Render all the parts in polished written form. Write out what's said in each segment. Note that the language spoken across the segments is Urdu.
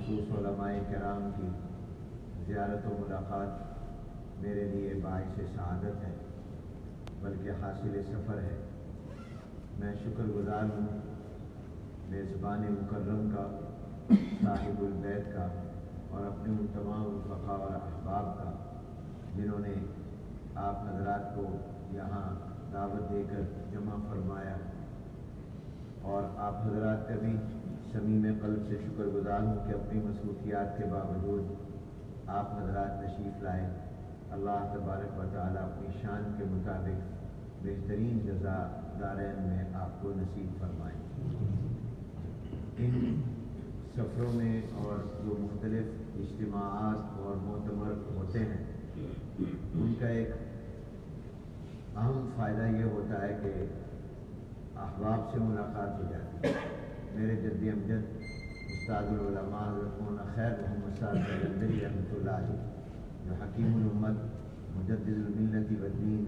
بالخصوص علماء کرام کی زیارت و ملاقات میرے لیے باعث سعادت ہے، بلکہ حاصل سفر ہے۔ میں شکر گزار ہوں میزبان مکرم کا، صاحب البیت کا، اور اپنے ان تمام رفقاء اور احباب کا جنہوں نے آپ حضرات کو یہاں دعوت دے کر جمع فرمایا، اور آپ حضرات کا بھی صمیم قلب سے شکر گزار ہوں کہ اپنی مصروفیات کے باوجود آپ حضرات تشریف لائے۔ اللہ تبارک و تعالیٰ اپنی شان کے مطابق بہترین جزا دارین میں آپ کو نصیب فرمائیں۔ ان سفروں میں اور جو مختلف اجتماعات اور مؤتمر ہوتے ہیں، ان کا ایک اہم فائدہ یہ ہوتا ہے کہ احباب سے ملاقات ہو جاتی ہے۔ میرے جد امجد استاد العلماء حضرت مولانا خیر محمد صاحب قلندری رحمۃ اللہ علیہ، جو حکیم الامت مجدد الملت والدین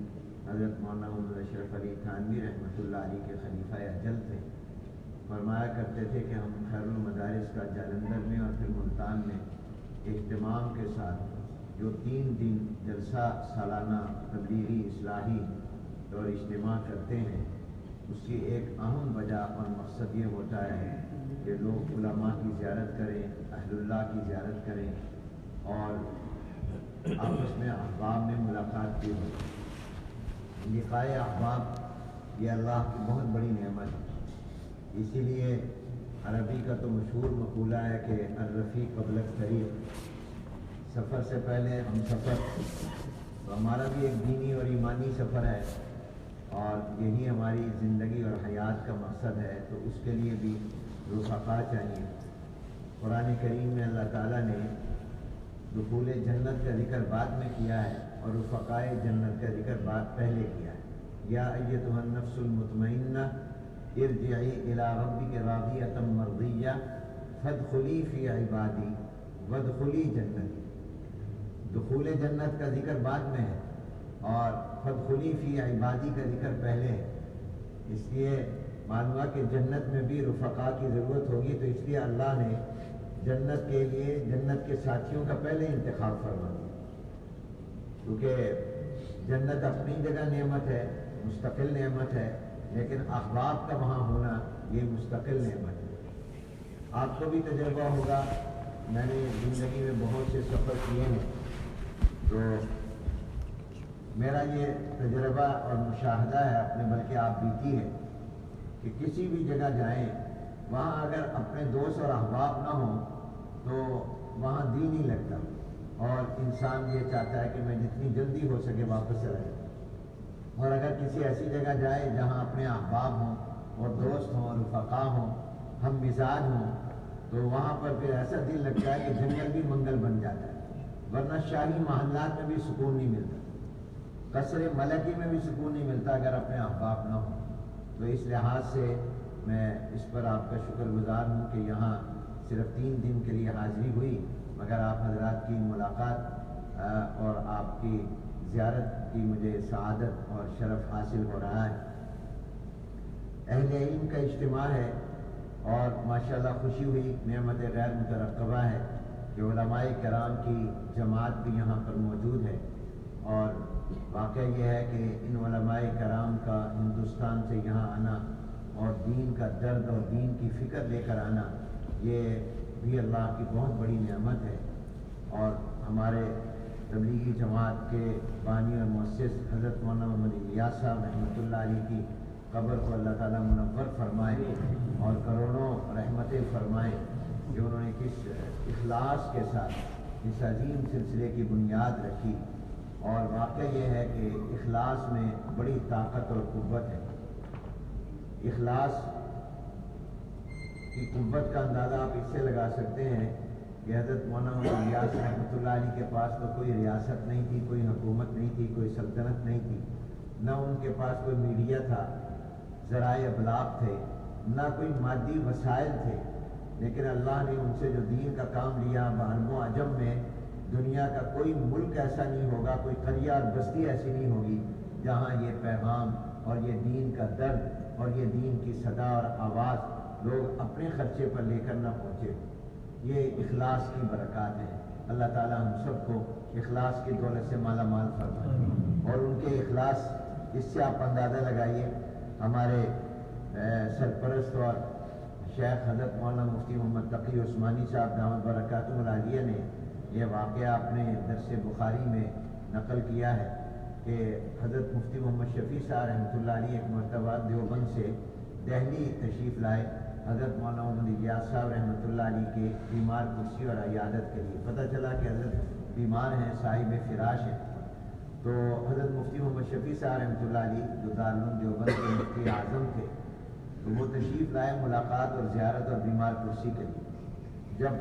حضرت مولانا محمد اشرف علی تھانوی رحمۃ اللہ علیہ کے خلیفہ اجل تھے، فرمایا کرتے تھے کہ ہم خیر المدارس کا جالندھر میں اور پھر ملتان میں اہتمام کے ساتھ جو 3 دن جلسہ سالانہ تبلیغی اصلاحی اور اجتماع کرتے ہیں، اس کی ایک اہم وجہ اور مقصد یہ ہوتا ہے کہ لوگ علماء کی زیارت کریں، اہل اللہ کی زیارت کریں، اور آپس میں احباب میں ملاقات کی ہو۔ لقائے احباب یہ اللہ کی بہت بڑی نعمت ہے۔ اسی لیے عربی کا تو مشہور مقولہ ہے کہ الرفیق قبل الطریق، سفر سے پہلے ہم سفر۔ تو ہمارا بھی ایک دینی اور ایمانی سفر ہے، اور یہی ہماری زندگی اور حیات کا مقصد ہے، تو اس کے لیے بھی رفقا چاہیے۔ قرآن کریم میں اللہ تعالیٰ نے دخول جنت کا ذکر بعد میں کیا ہے اور رفقائے جنت کا ذکر بعد پہلے کیا ہے۔ یا ایتھا النفس المطمئنہ ارجعی الی ربک راضیۃ مرضیہ فادخلی فی عبادی وادخلی جنتی۔ دخول جنت کا ذکر بعد میں ہے اور فادخلی فی عبادی کا ذکر پہلے ہے۔ اس لیے معلوم ہوا کہ جنت میں بھی رفقا کی ضرورت ہوگی، تو اس لیے اللہ نے جنت کے لیے جنت کے ساتھیوں کا پہلے انتخاب فرما دیا، کیونکہ جنت اپنی جگہ نعمت ہے، مستقل نعمت ہے، لیکن احباب کا وہاں ہونا یہ مستقل نعمت ہے۔ آپ کو بھی تجربہ ہوگا، میں نے زندگی میں بہت سے سفر کیے ہیں، تو میرا یہ تجربہ اور مشاہدہ ہے اپنے، بلکہ آپ بیتی ہے کہ کسی بھی جگہ جائیں، وہاں اگر اپنے دوست اور احباب نہ ہوں تو وہاں دل نہیں لگتا، اور انسان یہ چاہتا ہے کہ میں جتنی جلدی ہو سکے واپس چلا جاؤں۔ اور اگر کسی ایسی جگہ جائے جہاں اپنے احباب ہوں اور دوست ہوں، رفقا ہوں، ہم مزاج ہوں، تو وہاں پر پھر ایسا دل لگتا ہے کہ جنگل بھی منگل بن جاتا ہے، ورنہ شاہی محلات میں بھی سکون نہیں ملتا، قصر ملکی میں بھی سکون نہیں ملتا اگر اپنے احباب نہ ہوں۔ تو اس لحاظ سے میں اس پر آپ کا شکر گزار ہوں کہ یہاں صرف 3 دن کے لیے حاضری ہوئی، مگر آپ حضرات کی ملاقات اور آپ کی زیارت کی مجھے سعادت اور شرف حاصل ہو رہا ہے۔ اہل علم کا اجتماع ہے، اور ماشاءاللہ خوشی ہوئی، نعمت غیر مترقبہ ہے کہ علماء کرام کی جماعت بھی یہاں پر موجود ہے، اور واقعہ یہ ہے کہ ان علماء کرام کا ہندوستان سے یہاں آنا اور دین کا درد اور دین کی فکر لے کر آنا، یہ بھی اللہ کی بہت بڑی نعمت ہے۔ اور ہمارے تبلیغی جماعت کے بانی اور مؤسس حضرت مولانا محمد الیاس صاحب رحمۃ اللہ علیہ کی قبر کو اللہ تعالیٰ منور فرمائے اور کروڑوں رحمتیں فرمائے کہ انہوں نے کس اخلاص کے ساتھ اس عظیم سلسلے کی بنیاد رکھی۔ اور واقعہ یہ ہے کہ اخلاص میں بڑی طاقت اور قوت ہے۔ اخلاص کی قوت کا اندازہ آپ اس سے لگا سکتے ہیں کہ حضرت مولانا الیاس رحمۃ اللہ علیہ کے پاس تو کوئی ریاست نہیں تھی، کوئی حکومت نہیں تھی، کوئی سلطنت نہیں تھی، نہ ان کے پاس کوئی میڈیا تھا، ذرائع ابلاغ تھے، نہ کوئی مادی وسائل تھے، لیکن اللہ نے ان سے جو دین کا کام لیا، بعرب و عجم میں دنیا کا کوئی ملک ایسا نہیں ہوگا، کوئی قریہ اور بستی ایسی نہیں ہوگی جہاں یہ پیغام اور یہ دین کا درد اور یہ دین کی صدا اور آواز لوگ اپنے خرچے پر لے کر نہ پہنچے۔ یہ اخلاص کی برکات ہیں۔ اللہ تعالیٰ ہم سب کو اخلاص کی دولت سے مالا مال فرمائے، اور ان کے اخلاص اس سے آپ اندازہ لگائیے۔ ہمارے سرپرست اور شیخ حضرت مولانا مفتی محمد تقی عثمانی صاحب دامت برکاتہ العالیہ نے یہ واقعہ اپنے درس بخاری میں نقل کیا ہے کہ حضرت مفتی محمد شفیع صاحب رحمۃ اللہ علیہ ایک مرتبہ دیوبند سے دہلی تشریف لائے حضرت مولانا محمد الیاس صاحب رحمۃ اللہ علیہ کے بیمار کرسی اور عیادت کے لیے۔ پتہ چلا کہ حضرت بیمار ہیں، صاحب فراش ہیں، تو حضرت مفتی محمد شفیع صاحب رحمۃ اللہ علیہ جو دارالعلوم دیوبند کے مفتی اعظم تھے، تو وہ تشریف لائے ملاقات اور زیارت اور بیمار کرسی کے لیے۔ جب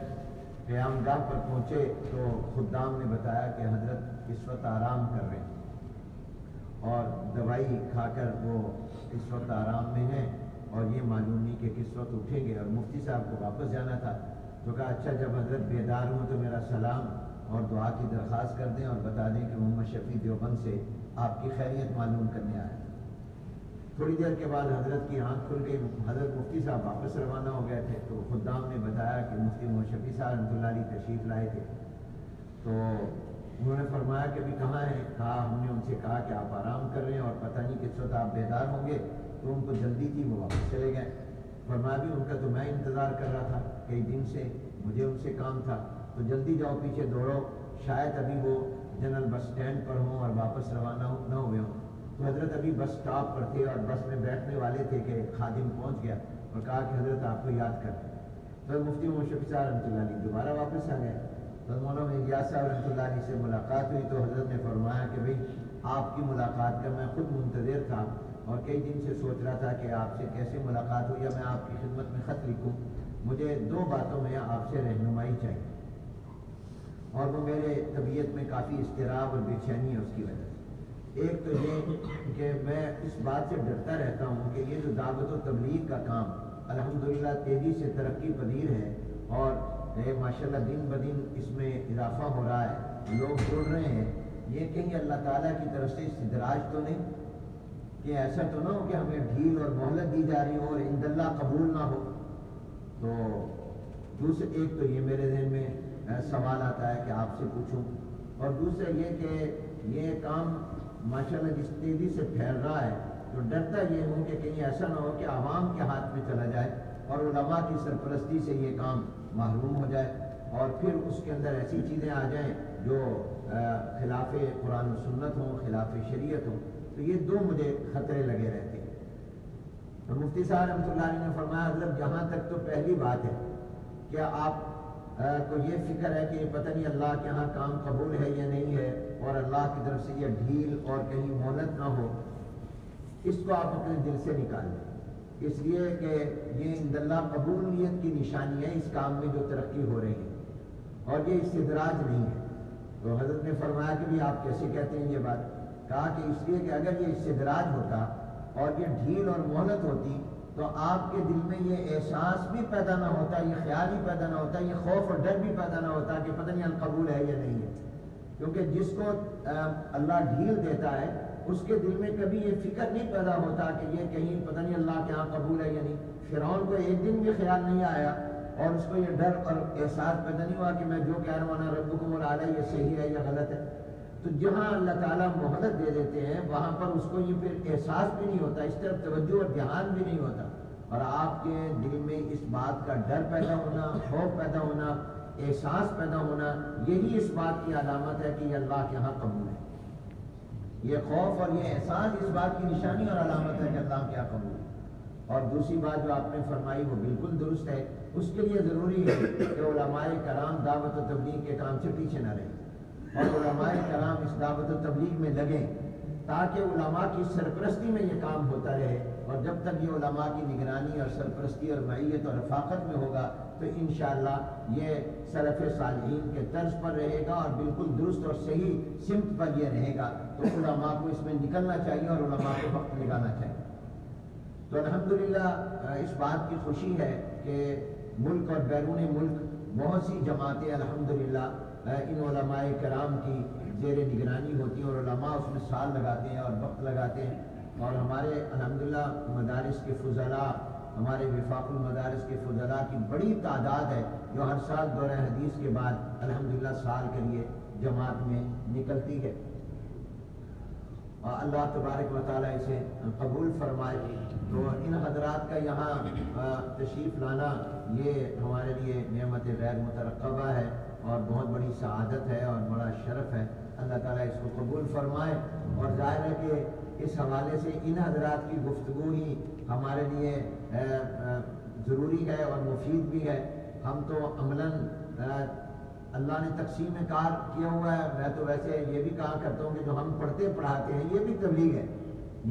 قیام گاہ پر پہنچے تو خدام نے بتایا کہ حضرت اس وقت آرام کر رہے ہیں اور دوائی کھا کر وہ اس وقت آرام میں ہیں، اور یہ معلوم نہیں کہ کس وقت اٹھیں گے، اور مفتی صاحب کو واپس جانا تھا۔ تو کہا اچھا جب حضرت بیدار ہوں تو میرا سلام اور دعا کی درخواست کر دیں اور بتا دیں کہ محمد شفیع دیوبند سے آپ کی خیریت معلوم کرنے آئے۔ تھوڑی دیر کے بعد حضرت کی آنکھ کھل گئی، حضرت مفتی صاحب واپس روانہ ہو گئے تھے، تو خدام نے بتایا کہ مفتی محمد شفیع صاحب رحمۃ اللہ علیہ تشریف لائے تھے۔ تو انہوں نے فرمایا کہ ابھی کہاں ہیں؟ کہا ہم نے ان سے کہا کہ آپ آرام کر رہے ہیں اور پتہ نہیں کس وقت آپ بیدار ہوں گے، تو ان کو جلدی تھی، وہ واپس چلے گئے۔ فرمایا بھی ان کا تو میں انتظار کر رہا تھا، کئی دن سے مجھے ان سے کام تھا، تو جلدی جاؤ پیچھے دوڑو، شاید ابھی وہ جنرل بس اسٹینڈ پر ہوں اور واپس روانہ نہ ہوئے ہوں۔ تو حضرت ابھی بس اسٹاپ پر تھے اور بس میں بیٹھنے والے تھے کہ خادم پہنچ گیا اور کہا کہ حضرت آپ کو یاد کرتے ہیں۔ تو مفتی محمد شفیع صاحب رحمۃ اللہ علیہ دوبارہ واپس آ گئے۔ تو مولانا الیاس صاحب رحمۃ اللہ علیہ سے ملاقات ہوئی تو حضرت نے فرمایا کہ بھئی آپ کی ملاقات کا میں خود منتظر تھا اور کئی دن سے سوچ رہا تھا کہ آپ سے کیسے ملاقات ہوئی، یا میں آپ کی خدمت میں خط لکھوں، مجھے دو باتوں میں آپ سے رہنمائی چاہیے، اور وہ میرے طبیعت میں کافی اضطراب اور بے چینی ہے اس کی وجہ سے۔ ایک تو یہ کہ میں اس بات سے ڈرتا رہتا ہوں کہ یہ جو دعوت و تبلیغ کا کام الحمدللہ تیزی سے ترقی پذیر ہے اور ماشاءاللہ دن بدن اس میں اضافہ ہو رہا ہے، لوگ جڑ رہے ہیں، یہ کہیں اللہ تعالیٰ کی طرف سے استدراج تو نہیں کہ ایسا تو نہ ہو کہ ہمیں ڈھیل اور مہلت دی جا رہی ہو اور عند اللہ قبول نہ ہو؟ تو دوسرے ایک تو یہ میرے ذہن میں سوال آتا ہے کہ آپ سے پوچھوں، اور دوسرا یہ کہ یہ کام ماشاءاللہ جس تیزی سے پھیل رہا ہے تو ڈرتا یہ ہوں کہ کہیں ایسا نہ ہو کہ عوام کے ہاتھ میں چلا جائے اور علماء کی سرپرستی سے یہ کام محروم ہو جائے، اور پھر اس کے اندر ایسی چیزیں آ جائیں جو خلاف قرآن و سنت ہوں، خلاف شریعت ہوں۔ تو یہ دو مجھے خطرے لگے رہتے ہیں۔ اور مفتی صاحب رحمۃ اللہ علیہ نے فرمایا حضرت جہاں تک تو پہلی بات ہے کہ آپ کو یہ فکر ہے کہ پتہ نہیں اللہ کے ہاں کام قبول ہے یا نہیں ہے، اور اللہ کی طرف سے یہ ڈھیل اور کہیں مہلت نہ ہو، اس کو آپ اپنے دل سے نکال دیں، اس لیے کہ یہ عند اللہ قبولیت کی نشانی ہے اس کام میں جو ترقی ہو رہی ہے، اور یہ استدراج نہیں ہے۔ تو حضرت نے فرمایا کہ بھی آپ کیسے کہتے ہیں یہ بات؟ کہا کہ اس لیے کہ اگر یہ استدراج ہوتا اور یہ ڈھیل اور مہلت ہوتی تو آپ کے دل میں یہ احساس بھی پیدا نہ ہوتا، یہ خیال بھی پیدا نہ ہوتا، یہ خوف اور ڈر بھی پیدا نہ ہوتا کہ پتہ نہیں القبول ہے یا نہیں ہے، کیونکہ جس کو اللہ ڈھیل دیتا ہے اس کے دل میں کبھی یہ فکر نہیں پیدا ہوتا کہ یہ کہیں پتہ نہیں اللہ کے ہاں قبول ہے یا نہیں۔ فرعون کو ایک دن بھی خیال نہیں آیا اور اس کو یہ ڈر اور احساس پیدا نہیں ہوا کہ میں جو کہہ رہا ہوں انا ربکم الاعلی یہ صحیح ہے یا غلط ہے۔ تو جہاں اللہ تعالیٰ مہلت دے دیتے ہیں وہاں پر اس کو یہ پھر احساس بھی نہیں ہوتا، اس طرف توجہ اور دھیان بھی نہیں ہوتا، اور آپ کے دل میں اس بات کا ڈر پیدا ہونا، خوف پیدا ہونا، احساس پیدا ہونا، یہی اس بات کی علامت ہے کہ یہ اللہ کے ہاں قبول ہے۔ یہ خوف اور یہ احساس اس بات کی نشانی اور علامت ہے کہ اللہ کے ہاں قبول ہے۔ اور دوسری بات جو آپ نے فرمائی وہ بالکل درست ہے، اس کے لیے ضروری ہے کہ علماء کرام دعوت و تبلیغ کے کام سے پیچھے نہ رہیں اور علماء کرام اس دعوت و تبلیغ میں لگیں، تاکہ علماء کی سرپرستی میں یہ کام ہوتا رہے، اور جب تک یہ علماء کی نگرانی اور سرپرستی اور معیت اور رفاقت میں ہوگا تو انشاءاللہ یہ سلف صالحین کے طرز پر رہے گا اور بالکل درست اور صحیح سمت پر یہ رہے گا۔ تو علماء کو اس میں نکلنا چاہیے اور علماء کو وقت لگانا چاہیے۔ تو الحمدللہ اس بات کی خوشی ہے کہ ملک اور بیرون ملک بہت سی جماعتیں الحمدللہ ان علماء کرام کی زیر نگرانی ہوتی ہیں اور علماء اس میں سال لگاتے ہیں اور وقت لگاتے ہیں، اور ہمارے الحمدللہ مدارس کے فضلاء ہمارے وفاق المدارس کے فضلاء کی بڑی تعداد ہے جو ہر سال دورہ حدیث کے بعد الحمدللہ سال کے لیے جماعت میں نکلتی ہے، اور اللہ تبارک و تعالیٰ اسے قبول فرمائے۔ تو ان حضرات کا یہاں تشریف لانا یہ ہمارے لیے نعمت غیر مترقبہ ہے اور بہت بڑی سعادت ہے اور بڑا شرف ہے۔ اللہ تعالیٰ اس کو قبول فرمائے، اور ظاہر ہے کہ اس حوالے سے ان حضرات کی گفتگو ہی ہمارے لیے ضروری ہے اور مفید بھی ہے۔ ہم تو عملاً اللہ نے تقسیم کار کیا ہوا ہے۔ میں تو ویسے یہ بھی کہا کرتا ہوں کہ جو ہم پڑھتے پڑھاتے ہیں یہ بھی تبلیغ ہے،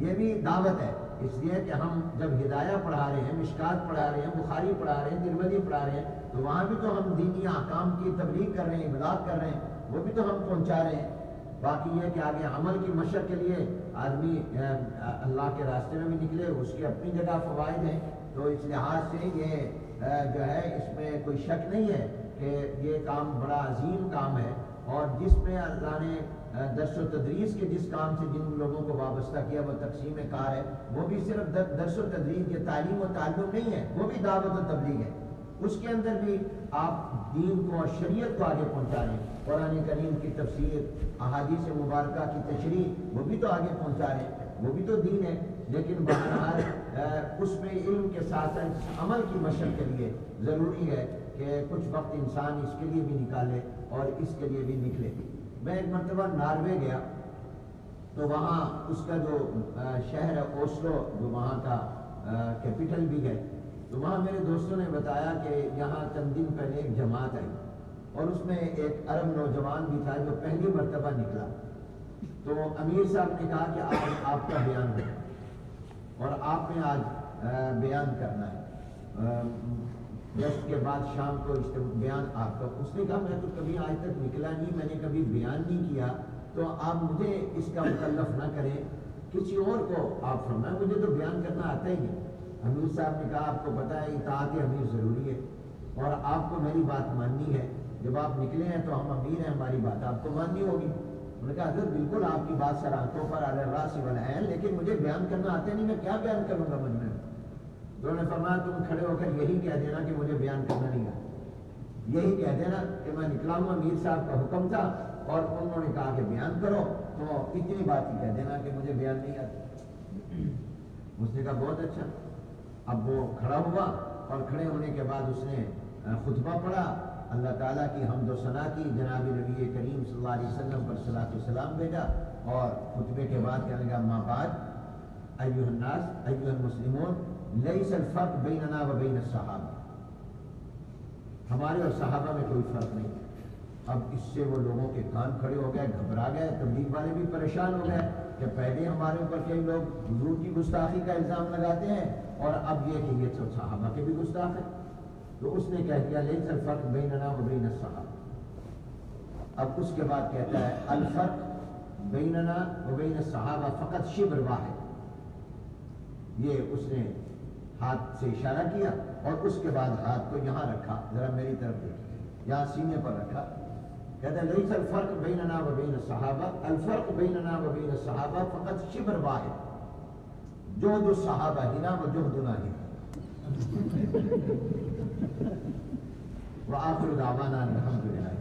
یہ بھی دعوت ہے، اس لیے کہ ہم جب ہدایہ پڑھا رہے ہیں، مشکات پڑھا رہے ہیں، بخاری پڑھا رہے ہیں، ترمذی پڑھا رہے ہیں، تو وہاں بھی تو ہم دینی احکام کی تبلیغ کر رہے ہیں، ابلاغ کر رہے ہیں، وہ بھی تو ہم پہنچا رہے ہیں۔ باقی یہ کہ آگے عمل کی مشق کے لیے آدمی اللہ کے راستے میں بھی نکلے، اس کی اپنی جگہ فوائد ہیں۔ تو اس لحاظ سے یہ جو ہے اس میں کوئی شک نہیں ہے کہ یہ کام بڑا عظیم کام ہے، اور جس میں اللہ نے درس و تدریس کے جس کام سے جن لوگوں کو وابستہ کیا وہ تقسیم کار ہے، وہ بھی صرف درس و تدریس یہ تعلیم و تعلم نہیں ہے، وہ بھی دعوت و تبلیغ ہے۔ اس کے اندر بھی آپ دین کو اور شریعت کو آگے پہنچا رہے ہیں، قرآن کریم کی تفسیر، احادیث مبارکہ کی تشریح، وہ بھی تو آگے پہنچا رہے ہیں، وہ بھی تو دین ہے۔ لیکن بہرحال اس میں علم کے ساتھ ساتھ عمل کی مشق کے لیے ضروری ہے کہ کچھ وقت انسان اس کے لیے بھی نکالے اور اس کے لیے بھی نکلے۔ میں ایک مرتبہ ناروے گیا تو وہاں اس کا جو شہر ہے اوسلو، جو وہاں کا کیپٹل بھی ہے، تو وہاں میرے دوستوں نے بتایا کہ یہاں چند دن پہلے ایک جماعت آئی اور اس میں ایک عرب نوجوان بھی تھا جو پہلی مرتبہ نکلا۔ تو امیر صاحب نے کہا کہ آج آپ کا بیان ہے اور آپ نے آج بیان کرنا ہے، جشن کے بعد شام کو بیان آپ کا۔ اس نے کہا میں تو کبھی آج تک نکلا نہیں، میں نے کبھی بیان نہیں کیا، تو آپ مجھے اس کا مکلف نہ کریں، کسی اور کو آپ فرمائیں، مجھے تو بیان کرنا آتا ہی نہیں۔ امیر صاحب نے کہا آپ کو پتہ ہے اطاعت امیر ضروری ہے اور آپ کو میری بات ماننی ہے، جب آپ نکلے ہیں تو ہم امیر ہیں، ہماری بات آپ کو ماننی ہوگی۔ انہوں نے کہا حضرت بالکل آپ کی بات سر آنکھوں پر علی الراس والعین، لیکن مجھے بیان کرنا آتا نہیں، میں کیا بیان کروں گا مجمع میں؟ تو انہوں نے فرمایا تم کھڑے ہو کر یہی کہہ دینا کہ مجھے بیان کرنا نہیں آتا، یہی کہہ دینا کہ میں نکلا ہوں، امیر صاحب کا حکم تھا اور انہوں نے کہا کہ بیان کرو، تو اتنی بات ہی کہہ دینا کہ مجھے بیان نہیں آتا۔ اس نے کہا بہت اچھا۔ اب وہ کھڑا ہوا اور کھڑے ہونے کے بعد اس نے خطبہ پڑھا، اللہ تعالیٰ کی حمد و ثنا کی، جناب نبی کریم صلی اللہ علیہ وسلم پر صلاۃ و سلام بھیجا، اور خطبے کے بعد کہنے لگا اما بعد ایھا الناس ایھا المسلمون لیس الفرق بیننا و بین الصحابہ، ہمارے اور صحابہ میں کوئی فرق نہیں۔ اب اس سے وہ لوگوں کے کان کھڑے ہو گئے، گھبرا گئے، تبلیغ والے بھی پریشان ہو گئے کہ پہلے ہمارے اوپر کئی لوگ حضور کی گستاخی کا الزام لگاتے ہیں اور اب یہ کہ یہ تو صحابہ کے بھی گستاخ ہیں۔ تو اس نے کہہ دیا لیس الفرق بیننا و بین الصحابہ۔ اب اس کے بعد کہتا ہے الفرق بیننا و بین الصحابہ فقط شبر واحد۔ یہ اس نے ہاتھ سے اشارہ کیا اور اس کے بعد ہاتھ کو یہاں رکھا، ذرا میری طرف دیکھیے، یہاں سینے پر رکھا، کہتا ہے لیس الفرق بیننا و بین الصحابہ، الفرق بیننا و بین الصحابہ فقط شبر واحد، جہد الصحابہ ہنا و جہدنا ہنا۔ وآخر دعوانا الحمدللہ۔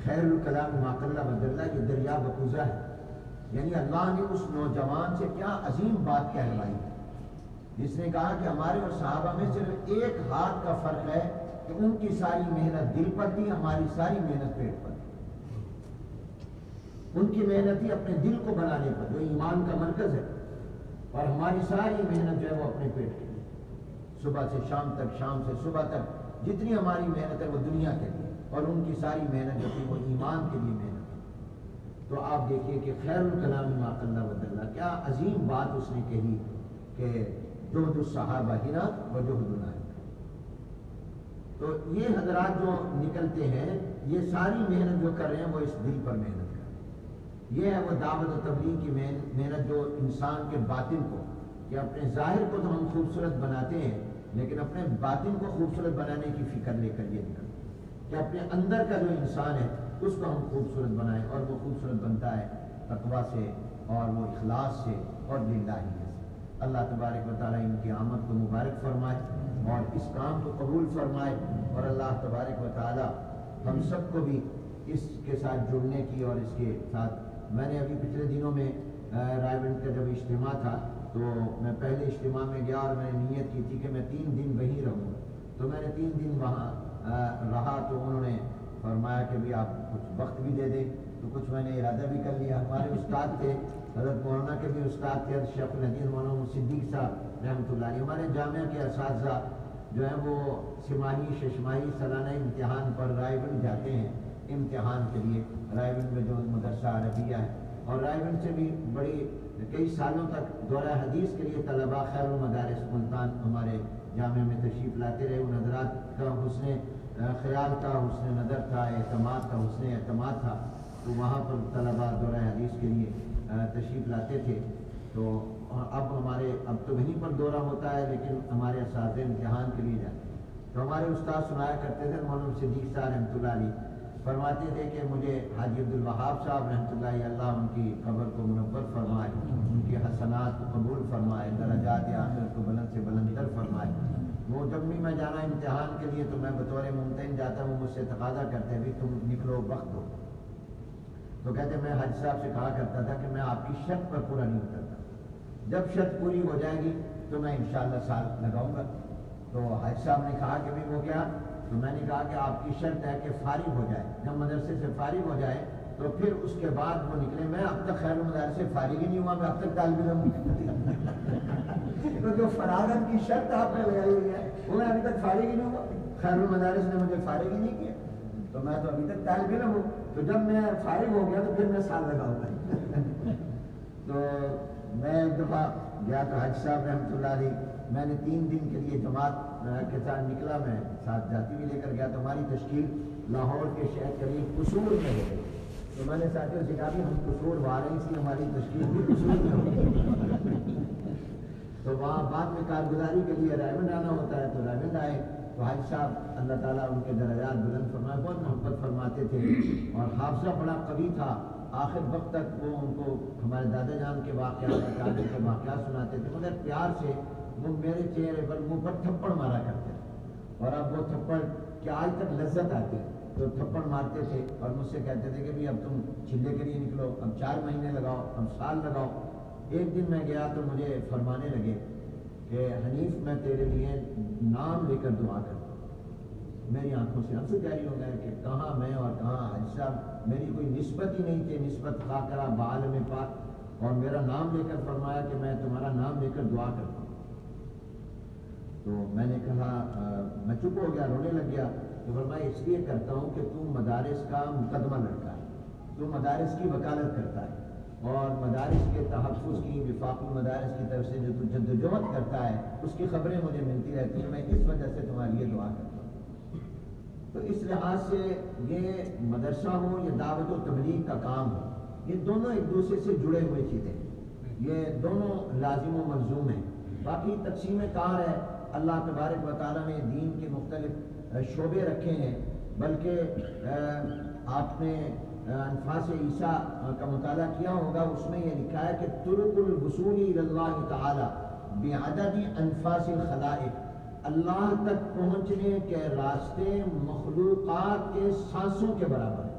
خیر الکلام ما قل و دل، یہ دریا بکوزہ ہے، یعنی اللہ نے اس نوجوان سے کیا عظیم بات کہلوائی جس نے کہا کہ ہمارے اور صحابہ میں صرف ایک ہاتھ کا فرق ہے کہ ان کی ساری محنت دل پر تھی، ہماری ساری محنت پیٹ پر تھی۔ ان کی محنت تھی اپنے دل کو بنانے پر جو ایمان کا مرکز ہے، اور ہماری ساری محنت جو ہے وہ اپنے پیٹ کے لیے، صبح سے شام تک، شام سے صبح تک جتنی ہماری محنت ہے وہ دنیا کے لیے، اور ان کی ساری محنت جو تھی وہ ایمان کے لیے محنت ہے۔ تو آپ دیکھیے کہ خیر الکلام ما قل و دل، کیا عظیم بات اس نے کہی کہ جہد الصحابہ ہنا و جہدنا ہنا۔ تو یہ حضرات جو نکلتے ہیں یہ ساری محنت جو کر رہے ہیں وہ اس دل پر محنت کر رہے ہیں۔ یہ ہے وہ دعوت و تبلیغ کی محنت جو انسان کے باطن کو، کہ اپنے ظاہر کو تو ہم خوبصورت بناتے ہیں لیکن اپنے باطن کو خوبصورت بنانے کی فکر لے کر یہ نکلتے ہیں کہ اپنے اندر کا جو انسان ہے اس کو ہم خوبصورت بنائیں، اور وہ خوبصورت بنتا ہے تقویٰ سے اور وہ اخلاص سے اور للہیت سے۔ اللہ تبارک و تعالیٰ ان کی آمد کو مبارک فرمائے اور اس کام کو قبول فرمائے، اور اللہ تبارک و تعالیٰ ہم سب کو بھی اس کے ساتھ جڑنے کی اور اس کے ساتھ، میں نے ابھی پچھلے دنوں میں رائے گنج کا جب اجتماع تھا تو میں پہلے اجتماع میں گیا اور میں نے نیت کی تھی کہ میں 3 دن وہیں رہوں، تو میں نے 3 دن وہاں رہا، تو انہوں نے فرمایا کہ بھی آپ کچھ وقت بھی دے دیں، تو کچھ میں نے ارادہ بھی کر لیا۔ ہمارے استاد تھے حضرت مولانا کے بھی استاد تھے شیخ الحدیث مولانا صدیق صاحب رحمۃ اللہ علیہ، ہمارے جامعہ کے اساتذہ جو ہیں وہ سماہی ششماہی سالانہ امتحان پر رائے گنج جاتے ہیں امتحان کے لیے، رائے گنج میں جو مدرسہ عربیہ ہے، اور رائے گنج سے بھی بڑی کئی سالوں تک دورہ حدیث کے لیے طلباء خیر المدارس ملتان ہمارے جامعہ میں تشریف لاتے رہے۔ ان حضرات کا حسن خیال تھا، حسن نظر تھا، اعتماد تھا، حسن اعتماد تھا، تو وہاں پر طلباء دورہ حدیث کے لیے تشریف لاتے تھے۔ تو اب تو وہیں پر دورہ ہوتا ہے، لیکن ہمارے اساتذہ امتحان کے لیے جاتے ہیں۔ تو ہمارے استاد سنایا کرتے تھے، مولانا صدیق صاحب رحمۃ اللہ علیہ فرماتے تھے کہ مجھے حاجی عبدالوہاب صاحب رحمۃ اللہ علیہ، اللہ ان کی قبر کو منور فرمائے، ان کے حسنات کو قبول فرمائے، درجات آخرت کو بلند سے بلند تر فرمائے۔ وہ جب بھی میں جانا امتحان کے لیے تو میں بطور ممتحن جاتا ہوں، مجھ سے تقاضا کرتے ہیں بھی تم نکلو وقت دو، تو کہتے میں حاجی صاحب سے کہا کرتا تھا کہ میں آپ کی شرط پر پورا نہیں اترتا، جب شرط پوری ہو جائے گی تو میں انشاءاللہ سال لگاؤں گا۔ تو حاجی صاحب نے کہا کہ بھی وہ کیا، تو میں نے کہا کہ آپ کی شرط ہے کہ فارغ ہو جائے، جب مدرسے سے فارغ ہو جائے تو پھر اس کے بعد وہ نکلے۔ میں اب تک خیر المدارس سے فارغ ہی نہیں ہوا، میں اب تک طالب علم تو جو فراغت کی شرط آپ نے لگائی ہوئی ہے وہ میں ابھی تک فارغ ہی نہیں ہوا، خیر المدارس نے مجھے فارغ ہی نہیں کیا، تو میں تو ابھی تک طالب علم ہوں، تو جب میں فارغ ہو گیا تو پھر میں سال لگاؤں گا۔ تو میں ایک دفعہ گیا تو حاجی صاحب رحمۃ اللہ علیہ، میں نے 3 دن کے لیے جماعت کے ساتھ نکلا، میں ساتھ جاتی بھی لے کر گیا، تو ہماری تشکیل لاہور کے شہر قریب قصور میں ہو گئی، تو میں نے ساتھیوں سے کہا کہ ہم قصور وہاں رہے، اس لیے ہماری تشکیل بھی قصور میں ہو گئی۔ تو وہاں بعد میں کارگزاری کے لیے رائے گنج آنا ہوتا ہے، تو رائے گنج آئے، تو حاجی صاحب اللہ تعالیٰ ان کے درجات بلند فرمائے، بہت محبت فرماتے تھے اور حافظہ بڑا قوی تھا، آخر وقت تک وہ ان کو ہمارے دادا جان کے واقعات دادے کے واقعات سناتے تھے، مگر پیار سے وہ میرے چہرے پر منہ پر تھپڑ مارا کرتے تھے، اور اب وہ تھپڑ کہ آج تک لذت آتی ہے، تو تھپڑ مارتے تھے اور مجھ سے کہتے تھے کہ بھی اب تم چلے کے لیے نکلو، اب 4 مہینے لگاؤ، اب سال لگاؤ۔ ایک دن میں گیا تو مجھے فرمانے لگے کہ حنیف میں تیرے لیے نام لے کر دعا کرتا ہوں۔ میری آنکھوں سے آنسو جاری ہو گئے کہ کہاں میں اور کہاں حاجی صاحب، میری کوئی نسبت ہی نہیں تھی، نسبت خاکرہ بعالم پاک، اور میرا نام لے کر فرمایا کہ میں تمہارا نام لے کر دعا کرتا ہوں۔ تو میں نے کہا میں چپ ہو گیا، رونے لگ گیا، تو فرمایا اس لیے کرتا ہوں کہ تو مدارس کا مقدمہ لڑکا ہے، تو مدارس کی وکالت کرتا ہے، اور مدارس کے تحفظ کی، وفاقی مدارس کی طرف سے جو تو جدوجہد کرتا ہے اس کی خبریں مجھے ملتی رہتی ہیں، میں اس وجہ سے تمہارے لیے دعا کرتا ہوں۔ تو اس لحاظ سے یہ مدرسہ ہو یا دعوت و تبلیغ کا کام ہو، یہ دونوں ایک دوسرے سے جڑے ہوئے چیزیں، یہ دونوں لازم و ملزوم ہیں۔ باقی تقسیم کار ہے، اللہ تبارک و تعالیٰ نے دین کے مختلف شعبے رکھے ہیں، بلکہ آپ نے انفاس عیسیٰ کا مطالعہ کیا ہوگا، اس میں یہ لکھا ہے کہ طرق الوصول الی اللہ تعالی بعدد انفاس الخلائق، اللہ تک پہنچنے کے راستے مخلوقات کے سانسوں کے برابر ہے،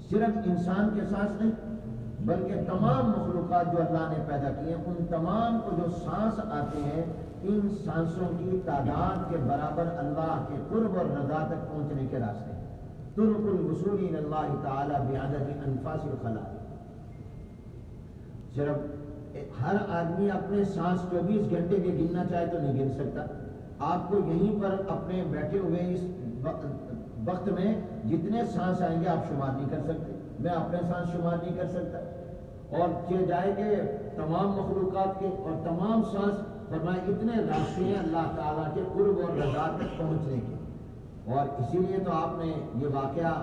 صرف انسان کے سانس نہیں بلکہ تمام مخلوقات جو اللہ نے پیدا کی ہیں ان تمام کو جو سانس آتے ہیں، ان سانسوں کی تعداد کے برابر اللہ کے قرب اور رضا تک پہنچنے کے راستے ہیں۔ طرق الوصول الی اللہ تعالی بعدد انفاس الخلائق، صرف ہر آدمی اپنے سانس 24 گھنٹے کے گننا چاہے تو نہیں گن سکتا، آپ کو یہیں پر اپنے بیٹھے ہوئے اس وقت میں جتنے سانس آئیں گے آپ شمار نہیں کر سکتے، میں اپنے سانس شمار نہیں کر سکتا، اور کہ جائے کہ تمام مخلوقات کے اور تمام سانس، فرمائے اتنے راستے ہیں اللہ تعالیٰ کے قرب اور رضا تک پہنچنے کے۔ اور اسی لیے تو آپ نے یہ واقعہ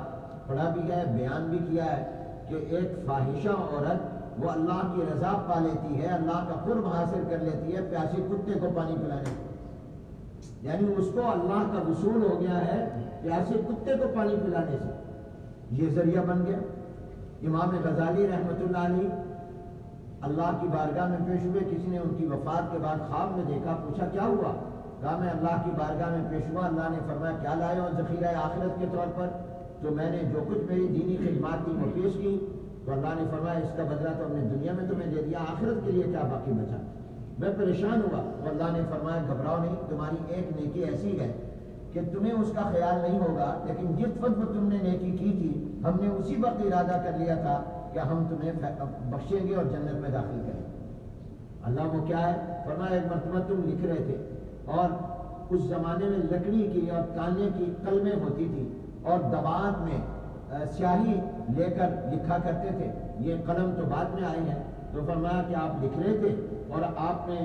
پڑھا بھی ہے، بیان بھی کیا ہے کہ ایک فاحشہ عورت وہ اللہ کی رضا پا لیتی ہے، اللہ کا قرب حاصل کر لیتی ہے پیاسے کتے کو پانی پلانے، یعنی اس کو اللہ کا وصول ہو گیا ہے پیاسے کتے کو پانی پلانے سے، یہ ذریعہ بن گیا۔ امام غزالی رحمۃ اللہ علیہ اللہ کی بارگاہ میں پیش ہوئے. کسی نے ان کی وفات کے بعد خواب میں دیکھا, پوچھا کیا ہوا؟ کہا میں اللہ کی بارگاہ میں پیش ہوا, اللہ نے فرمایا کیا لائے ہو ذخیرہ آخرت کے طور پر؟ تو میں نے جو کچھ میری دینی خدمات تھی وہ پیش کی. تو اللہ نے فرمایا اس کا بدلہ تو ہم نے دنیا میں تمہیں دے دیا, آخرت کے لیے کیا باقی بچا؟ میں پریشان ہوا. تو اللہ نے فرمایا گھبراؤ نہیں, تمہاری ایک نیکی ایسی ہے کہ تمہیں اس کا خیال نہیں ہوگا, لیکن جس وقت تم نے نیکی کی تھی ہم نے اسی وقت ارادہ کر لیا تھا کہ ہم تمہیں بخشیں گے اور جنت میں داخل کریں گے. اللہ وہ کیا ہے؟ فرمایا ایک مرتبہ تم لکھ رہے تھے, اور اس زمانے میں لکڑی کی اور کانے کی قلمیں ہوتی تھی, اور دوات میں سیاہی لے کر لکھا کرتے تھے. یہ قلم تو بعد میں آئی ہے. تو فرمایا کہ آپ لکھ رہے تھے اور آپ نے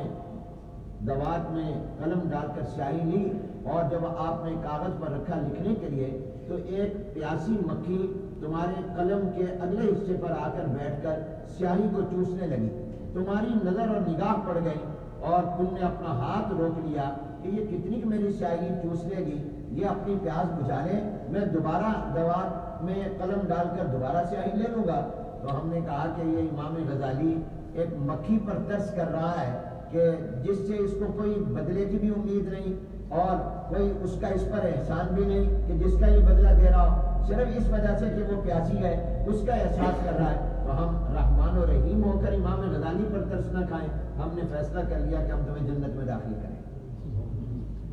دوات میں قلم ڈال کر سیاہی لی, اور جب آپ نے کاغذ پر رکھا لکھنے کے لیے تو ایک پیاسی مکھی تمہارے قلم کے اگلے حصے پر آ کر بیٹھ کر سیاہی کو چوسنے لگی. تمہاری نظر اور نگاہ پڑ گئی اور تم نے اپنا ہاتھ روک لیا کہ یہ کتنی میری سیاہی چوس لے گی, یہ اپنی پیاس بجھا لے, میں دوبارہ دوات میں قلم ڈال کر دوبارہ سیاہی لے لوں گا. تو ہم نے کہا کہ یہ امام غزالی ایک مکھی پر ترس کر رہا ہے کہ جس سے اس کو کوئی بدلے کی بھی امید نہیں, اور کوئی اس کا اس پر احسان بھی نہیں کہ جس کا یہ بدلہ دے رہا ہو, صرف اس وجہ سے کہ وہ پیاسی ہے اس کا احساس کر رہا ہے. تو ہم رحمان و رحیم ہو کر امام غزالی پر ترس نہ کھائیں. ہم نے فیصلہ کر لیا کہ ہم تمہیں جنت میں داخل کریں.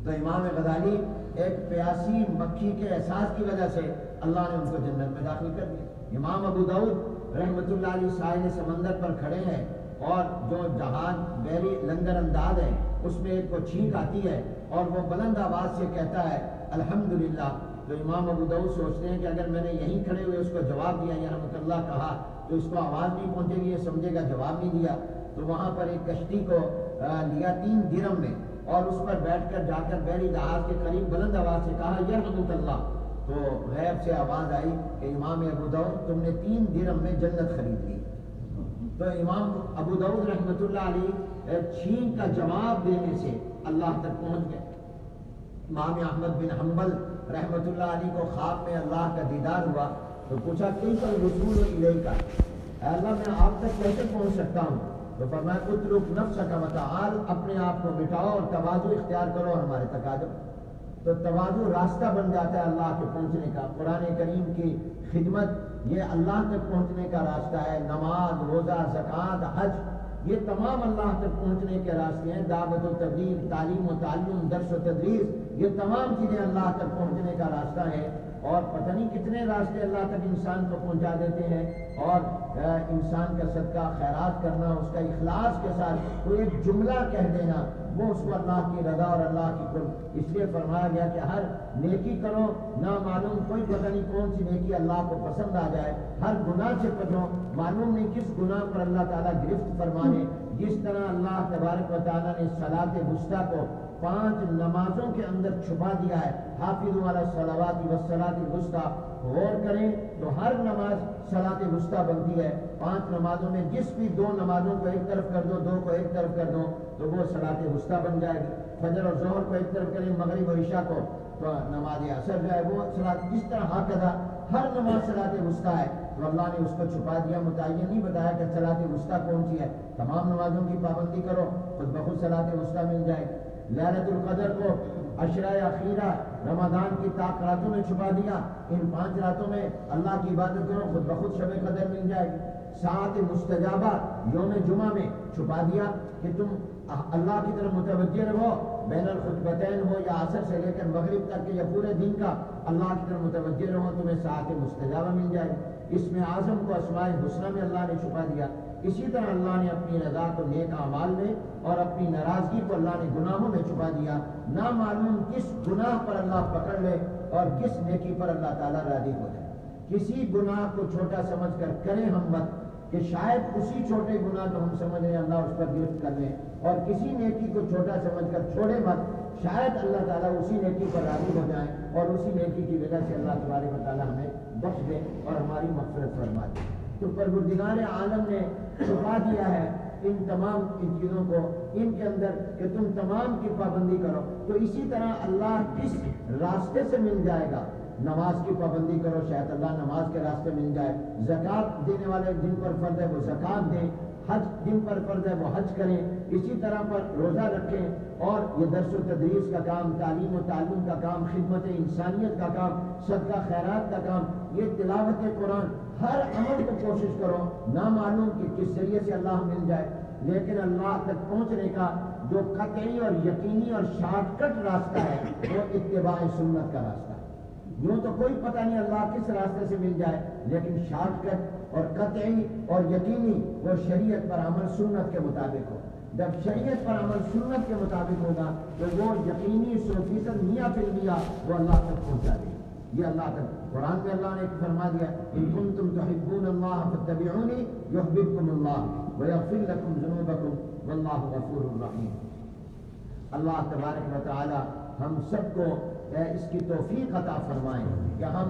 تو امام غزالی ایک پیاسی مکھی کے احساس کی وجہ سے اللہ نے ان کو جنت میں داخل کر دیا. امام ابو داؤد رحمۃ اللہ علیہ ساحل سمندر پر کھڑے ہیں, اور جو جہاز بحری لنگر انداز ہے اس میں ایک کو چھینک آتی ہے اور وہ بلند آواز سے کہتا ہے الحمدللہ. تو امام ابو داؤد سوچتے ہیں کہ اگر میں نے یہیں کھڑے ہوئے اس کو جواب دیا یا رحمۃ اللہ کہا تو اس کو آواز نہیں پہنچے گی, یہ سمجھے گا جواب نہیں دیا. تو وہاں پر ایک کشتی کو لیا 3 درہم میں, اور اس پر بیٹھ کر جا کر بحری جہاز کے قریب بلند آواز سے کہا یرحمک اللہ. تو غیب سے آواز آئی کہ امام ابو داؤد تم نے 3 درہم میں جنت خرید لی. تو امام ابو داؤد رحمۃ اللہ علیہ چھینک کا جواب دینے سے اللہ تک پہنچ گئے. امام احمد بن حنبل رحمۃ اللہ علیہ کو خواب میں اللہ کا دیدار ہوا, تو پوچھا کیف الوصول الیک, اے اللہ میں آپ تک کیسے پہنچ سکتا ہوں؟ تو فرمایا اترک نفسک وتعال, اپنے آپ کو مٹاؤ اور تواضع اختیار کرو اور ہمارے تک آ جاؤ. تو تواضع راستہ بن جاتا ہے اللہ کے پہنچنے کا. قرآن کریم کی خدمت یہ اللہ تک پہنچنے کا راستہ ہے. نماز, روزہ, زکوٰۃ, حج, یہ تمام اللہ تک پہنچنے کے راستے ہیں. دعوت و تبلیغ, تعلیم و تعلم, درس و تدریس, یہ تمام چیزیں اللہ تک پہنچنے کا راستہ ہے. اور پتہ نہیں کتنے راستے اللہ تک انسان کو پہنچا دیتے ہیں. اور انسان کا صدقہ خیرات کرنا, اس کا اخلاص کے ساتھ کوئی ایک جملہ کہہ دینا, وہ اس کو اللہ کی رضا اور اللہ کی قرب. اس لیے فرمایا گیا کہ ہر نیکی کرو, نہ معلوم کوئی پتہ نہیں کون سی نیکی اللہ کو پسند آ جائے. ہر گناہ سے بچو, معلوم نہیں کس گناہ پر اللہ تعالیٰ گرفت فرمانے. جس طرح اللہ تبارک و تعالیٰ نے صلاۃ وسطیٰ کو 5 نمازوں کے اندر چھپا دیا ہے, حافظوا علی الصلوات والصلاۃ الوسطیٰ. غور کریں تو ہر نماز صلاۃ وسطیٰ بنتی ہے. 5 نمازوں میں جس بھی 2 نمازوں کو ایک طرف کر دو, 2 کو ایک طرف کر دو, تو وہ صلاۃ وسطیٰ بن جائے گی. فجر اور ظہر کو ایک طرف کریں, مغرب اور عشاء کو, تو نماز عصر جو ہے وہ صلاۃ. جس طرح ہکذا ہر نماز صلاۃ وسطیٰ ہے. تو اللہ نے اس کو چھپا دیا, متعین نہیں بتایا کہ صلاۃ وسطیٰ کون سی ہے. تمام نمازوں کی پابندی کرو, خود بخود صلاۃ وسطیٰ مل جائے. لیلۃ القدر کو عشرہ اخیرہ رمضان کی طاق راتوں میں چھپا دیا. ان 5 راتوں میں اللہ کی عبادت کرو, خود بخود شب قدر مل جائے گی. ساعت مستجابہ یوم جمعہ میں چھپا دیا کہ تم اللہ کی طرف متوجہ رہو, بین الخطبتین ہو یا عصر سے لے کر مغرب تک یا پورے دن کا اللہ کی طرف متوجہ رہو, تمہیں ساعت مستجابہ مل جائے گی. اسم اعظم کو اسماء الحسنی میں اللہ نے چھپا دیا. اسی طرح اللہ نے اپنی رضا کو نیک اعمال میں اور اپنی ناراضگی کو اللہ نے گناہوں میں چھپا دیا. نہ معلوم کس گناہ پر اللہ پکڑ لے اور کس نیکی پر اللہ تعالیٰ راضی ہو جائے. کسی گناہ کو چھوٹا سمجھ کر کریں ہم مت, کہ شاید اسی چھوٹے گناہ کو ہم سمجھ لیں اللہ اس پر گرفت کر لیں, اور کسی نیکی کو چھوٹا سمجھ کر چھوڑے مت, شاید اللہ تعالیٰ اسی نیکی پر راضی ہو جائیں اور اسی نیکی کی وجہ سے اللہ تبارک و تعالیٰ ہمیں بخش دے اور ہماری مغفرت فرما دے. تو پروردگار عالم نے چھپا دیا ہے ان تمام ان چیزوں کو ان کے اندر کہ تم تمام کی پابندی کرو. تو اسی طرح اللہ کس راستے سے مل جائے گا, نماز کی پابندی کرو, شاید اللہ نماز کے راستے مل جائے. زکوٰۃ دینے والے جن پر فرض ہے وہ زکوٰۃ دیں, حج جن پر فرض ہے وہ حج کریں، اسی طرح پر روزہ رکھیں، اور یہ درس و تدریس کا کام، تعلیم و تعلم کا کام، خدمت انسانیت کا کام، صدقہ خیرات کا کام، یہ تلاوت قرآن، ہر عمل کو کوشش کرو، نہ معلوم کہ کس ذریعے سے اللہ مل جائے، لیکن اللہ تک پہنچنے کا جو قطعی اور یقینی اور شارٹ کٹ راستہ ہے وہ اتباع سنت کا راستہ ہے۔ یوں تو کوئی پتہ نہیں اللہ کس راستے سے مل جائے، لیکن شارٹ کٹ اور قطعی اور یقینی وہ شریعت پر عمل سنت کے مطابق ہو۔ جب شریعت پر عمل سنت کے مطابق ہوگا تو وہ یقینی 100% میاں فی المیا وہ اللہ تک پہنچا دے گا۔ یہ اللہ تک قرآن میں اللہ نے فرما دیا، ان کنتم تحبون اللہ فاتبعونی یحببکم اللہ ویغفر لکم ذنوبکم واللہ غفور الرحیم۔ اللہ تبارک و تعالی ہم سب کو اس کی توفیق عطا فرمائیں کہ ہم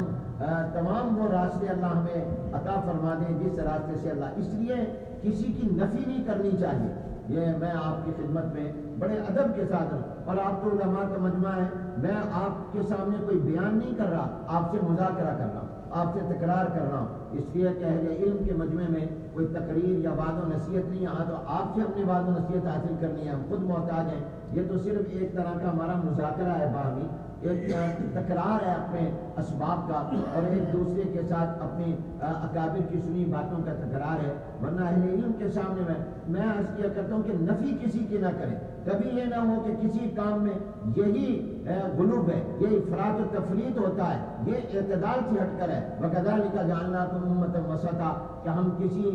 تمام وہ راستے اللہ ہمیں عطا فرما دیں جس راستے سے اللہ، اس لیے کسی کی نفی نہیں کرنی چاہیے۔ یہ میں آپ کی خدمت میں بڑے ادب کے ساتھ ہوں، اور آپ تو علماء کا مجمع ہے، میں آپ کے سامنے کوئی بیان نہیں کر رہا، آپ سے مذاکرہ کر رہا ہوں، آپ سے تکرار کر رہا ہوں، اس لیے کہ اہل علم کے مجمع میں کوئی تقریر یا وعظ و نصیحت نہیں، یہاں تو آپ سے اپنی وعظ و نصیحت حاصل کرنی ہے، ہم خود محتاج ہیں۔ یہ تو صرف ایک طرح کا ہمارا مذاکرہ ہے، باہمی ایک تکرار ہے اپنے اسباب کا، اور ایک دوسرے کے ساتھ اپنی اکابر کی سنی باتوں کا تکرار ہے، ورنہ اہل علم کے سامنے میں عرض کیا کرتا ہوں کہ نفی کسی کی نہ کریں، کبھی یہ نہ ہو کہ کسی کام میں یہی غلوب ہے، یہ افراط و تفریط ہوتا ہے، یہ اعتدال سے ہٹ کر ہے، وَكَذَلِكَ جَعَلْنَاكُمْ أُمَّةً وَسَطًا، کہ ہم کسی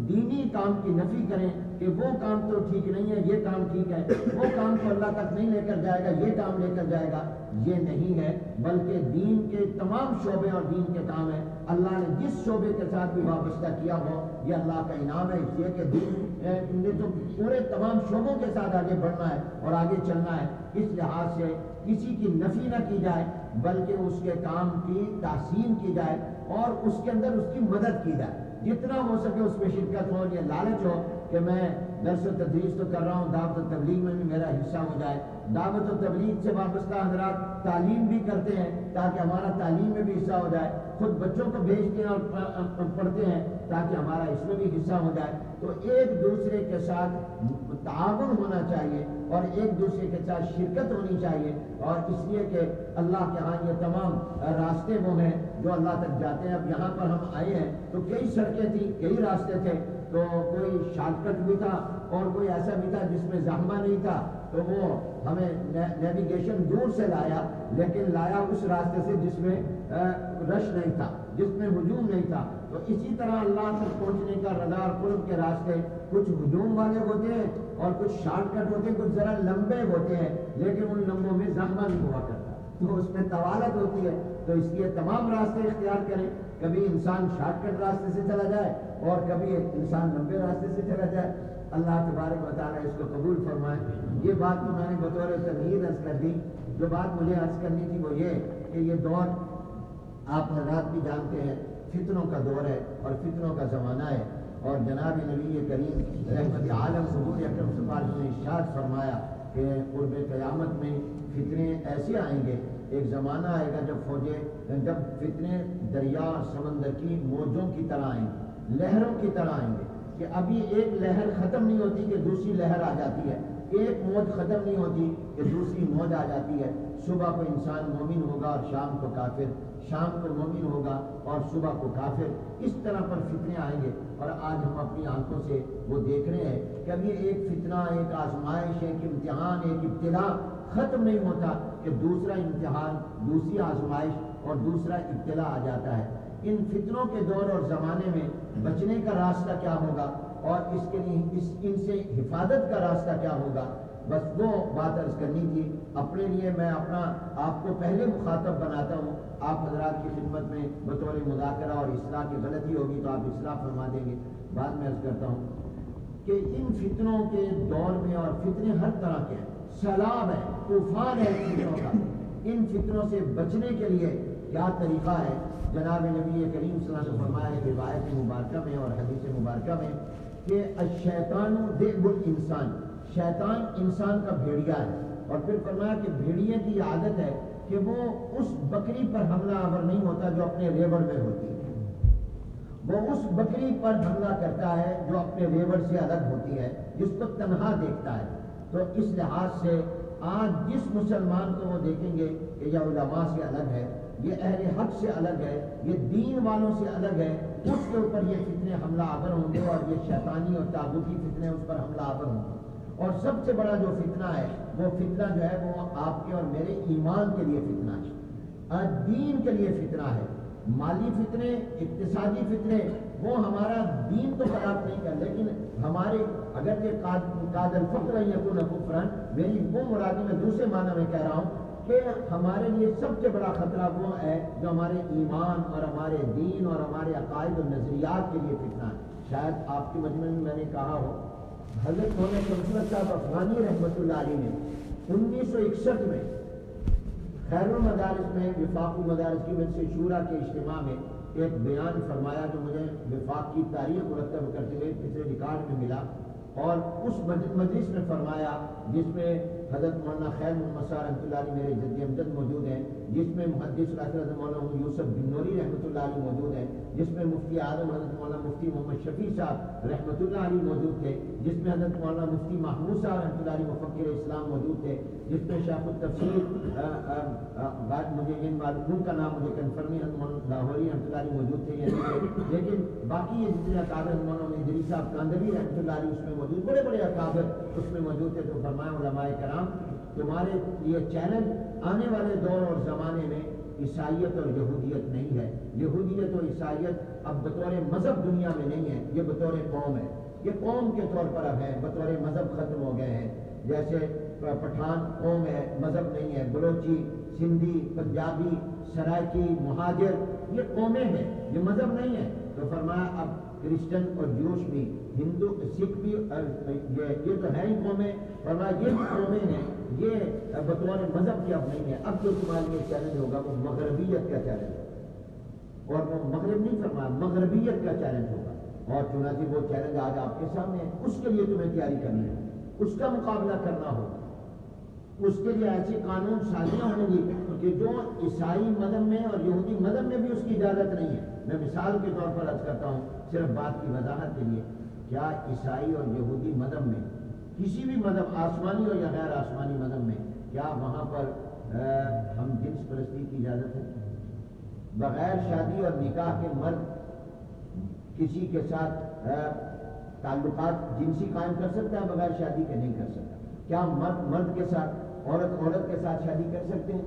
دینی کام کی نفی کریں کہ وہ کام تو ٹھیک نہیں ہے، یہ کام ٹھیک ہے، وہ کام تو اللہ تک نہیں لے کر جائے گا، یہ کام لے کر جائے گا، یہ نہیں ہے، بلکہ دین کے تمام شعبے اور دین کے کام ہیں، اللہ نے جس شعبے کے ساتھ بھی وابستہ کیا ہو یہ اللہ کا انعام ہے، اس لیے کہ دین نے تو پورے تمام شعبوں کے ساتھ آگے بڑھنا ہے اور آگے چلنا ہے، اس لحاظ سے کسی کی نفی نہ کی جائے بلکہ اس کے کام کی تحسین کی جائے اور اس کے اندر اس کی مدد کی جائے، جتنا ہو سکے اس میں شرکت ہو، یہ لالچ ہو کہ میں درس و تدریس تو کر رہا ہوں، دعوت و تبلیغ میں بھی میرا حصہ ہو جائے، دعوت و تبلیغ سے وابستہ حضرات تعلیم بھی کرتے ہیں تاکہ ہمارا تعلیم میں بھی حصہ ہو جائے، خود بچوں کو بھیجتے ہیں اور پڑھتے ہیں تاکہ ہمارا اس میں بھی حصہ ہو جائے، تو ایک دوسرے کے ساتھ تعاون ہونا چاہیے اور ایک دوسرے کے ساتھ شرکت ہونی چاہیے، اور اس لیے کہ اللہ کے ہاں یہ تمام راستے وہ ہیں جو اللہ تک جاتے ہیں۔ اب یہاں پر ہم آئے ہیں تو کئی سڑکیں تھیں، کئی راستے تھے، تو کوئی شارٹ کٹ بھی تھا اور کوئی ایسا بھی تھا جس میں زحمہ نہیں تھا، تو وہ ہمیں نیویگیشن دور سے لایا، لیکن لایا اس راستے سے جس میں رش نہیں تھا، جس میں ہجوم نہیں تھا۔ تو اسی طرح اللہ تک پہنچنے کا رضا اور قرب کے راستے کچھ ہجوم والے ہوتے ہیں اور کچھ شارٹ کٹ ہوتے ہیں، کچھ ذرا لمبے ہوتے ہیں، لیکن ان لمبوں میں زحمہ نہیں ہوا کرتا، تو اس میں طوالت ہوتی ہے، تو اس لیے تمام راستے اختیار کریں، کبھی انسان شارٹ کٹ راستے سے چلا جائے اور کبھی انسان لمبے راستے سے چلا جائے، اللہ تبارک و تعالیٰ اس کو قبول فرمائے۔ یہ بات تو میں نے بطور تمہید عرض کر دی، جو بات مجھے عرض کرنی تھی وہ یہ کہ یہ دور آپ حضرات بھی جانتے ہیں فتنوں کا دور ہے اور فتنوں کا زمانہ ہے، اور جناب نبی کریم رحمت عالم حضور اکرم صلی اللہ علیہ وسلم نے ارشاد فرمایا کہ قرب قیامت میں فتنے ایسے آئیں گے، ایک زمانہ آئے گا جب فتنے دریا سمندر کی موجوں کی طرح آئیں گے، لہروں کی طرح آئیں گے، کہ ابھی ایک لہر ختم نہیں ہوتی کہ دوسری لہر آ جاتی ہے، ایک موج ختم نہیں ہوتی کہ دوسری موج آ جاتی ہے، صبح کو انسان مومن ہوگا اور شام کو کافر، شام کو مومن ہوگا اور صبح کو کافر، اس طرح پر فتنے آئیں گے، اور آج ہم اپنی آنکھوں سے وہ دیکھ رہے ہیں کہ ابھی ایک فتنہ، ایک آزمائش، ایک امتحان، ایک ابتلا ختم نہیں ہوتا کہ دوسرا امتحان، دوسری آزمائش اور دوسرا ابتلا آ جاتا ہے۔ ان فتنوں کے دور اور زمانے میں بچنے کا راستہ کیا ہوگا اور اس کے لیے ان سے حفاظت کا راستہ کیا ہوگا، بس وہ بات عرض کرنی تھی۔ اپنے لیے میں آپ کو پہلے مخاطب بناتا ہوں، آپ حضرات کی خدمت میں بطور مذاکرہ اور اصلاح کی غلطی ہوگی تو آپ اصلاح فرما دیں گے، بعد میں عرض کرتا ہوں کہ ان فتنوں کے دور میں، اور فتنے ہر طرح کے ہیں، سیلاب ہے، طوفان ہے فتنوں کا، ان فتنوں سے بچنے کے لیے کیا طریقہ ہے؟ جناب نبی کریم صلی اللہ علیہ وسلم نے فرمایا ہے روایت مبارکہ میں اور حدیث مبارکہ میں کہ الشیطان ذئب الانسان، شیطان انسان کا بھیڑیا ہے، اور پھر فرمایا کہ بھیڑیے کی عادت ہے کہ وہ اس بکری پر حملہ آور نہیں ہوتا جو اپنے ریوڑ میں ہوتی ہے، وہ اس بکری پر حملہ کرتا ہے جو اپنے ریوڑ سے الگ ہوتی ہے، جس کو تنہا دیکھتا ہے۔ تو اس لحاظ سے آج جس مسلمان کو وہ دیکھیں گے کہ یہ علماء سے الگ ہے، یہ اہل حق سے الگ ہے، یہ دین والوں سے الگ ہے، اس کے اوپر یہ فتنے حملہ آور ہوں گے، اور یہ شیطانی اور طاغوتی فتنے اس پر حملہ آور ہوں گے۔ اور سب سے بڑا جو فتنہ ہے، وہ فتنہ جو ہے وہ آپ کے اور میرے ایمان کے لیے فتنہ ہے، دین کے لیے فتنہ ہے۔ مالی فتنے، اقتصادی فتنے، وہ ہمارا دین تو خراب نہیں کر، لیکن ہمارے اگرچہ قاد الفقر یکون کفرا، میری وہ مرادی میں دوسرے معنی میں کہہ رہا ہوں کہ ہمارے لیے سب سے بڑا خطرہ وہ ہے جو ہمارے ایمان اور ہمارے دین اور ہمارے عقائد اور نظریات کے لیے فتنہ ہے۔ شاید آپ کے مجمع میں نے کہا ہو، حضرت مولانا شمس صاحب افغانی رحمۃ اللہ علیہ نے 1961 میں خیر المدارس میں وفاقی مدارس کی مجلس شورا کے اجتماع میں ایک بیان فرمایا جو مجھے وفاق کی تاریخ مرتب کرتے ہوئے کسی ریکارڈ میں ملا، اور اس مجلس میں فرمایا جس میں حضرت مولانا خیر محمد صاحب رحمۃ اللہ علیہ میرے جد امجد موجود ہیں، جس میں محدث حضرت مولانا یوسف بن نوری رحمۃ اللہ علیہ موجود ہیں، جس میں مفتی اعظم حضرت مولانا مفتی محمد شفیع صاحب رحمۃ اللہ علیہ موجود تھے، جس میں حضرت مولانا مفتی محمود صاحب رحمۃ اللہ علیہ مفکر اسلام موجود تھے، جس میں شیخ التفسیر مجھے ان کا نام مجھے کنفرم ہے، حضرت مولانا لاہوری رحمۃ اللہ علیہ موجود تھے، لیکن باقی یہ جتنے اکابر مولانا ادریس صاحب کاندوی رحمۃ اللہ علیہ اس میں موجود، بڑے بڑے اکابر اس میں موجود تھے۔ تو فرمایا علماء کرام تمہارے لیے چیلنج آنے والے دور اور زمانے میں عیسائیت اور یہودیت نہیں ہے، یہودیت اور عیسائیت اب بطور مذہب دنیا میں نہیں ہے، یہ بطور قوم ہے، یہ قوم کے طور پر اب ہے، بطور مذہب ختم ہو گئے ہیں۔ جیسے پٹھان قوم ہے، مذہب نہیں ہے، بلوچی، سندھی، پنجابی، سرائکی، مہاجر، یہ قومیں ہیں، یہ مذہب نہیں ہے۔ تو فرمایا اب کرسچن اور جوش بھی، ہندو سکھ بھی، یہ تو ہے ہی قومیں، فرمایا یہ بھی قومیں ہیں، یہ بطور مذہب کی اب نہیں ہے۔ اب جو تمہارے لیے چیلنج ہوگا وہ مغربیت کا چیلنج ہوگا، اور وہ مغرب نہیں فرمایا، مغربیت کا چیلنج ہوگا، اور چنانچہ وہ چیلنج آج آپ کے سامنے ہے، اس کے لیے تمہیں تیاری کرنی ہے، اس کا مقابلہ کرنا ہوگا، اس کے لیے ایسی قانون سازیاں ہوں گی کہ جو عیسائی مذہب میں اور یہودی مذہب میں بھی اس کی اجازت نہیں ہے۔ میں مثال کے طور پر عرض کرتا ہوں صرف بات کی وضاحت کے لیے، کیا عیسائی اور یہودی مذہب میں، کسی بھی مذہب آسمانی اور یا غیر آسمانی مذہب میں، کیا وہاں پر ہم جنس پرستی کی اجازت ہے؟ بغیر شادی اور نکاح کے مرد کسی کے ساتھ تعلقات جنسی قائم کر سکتا ہے؟ بغیر شادی کے نہیں کر سکتا۔ کیا مرد کے ساتھ، عورت کے ساتھ شادی کر سکتے ہیں؟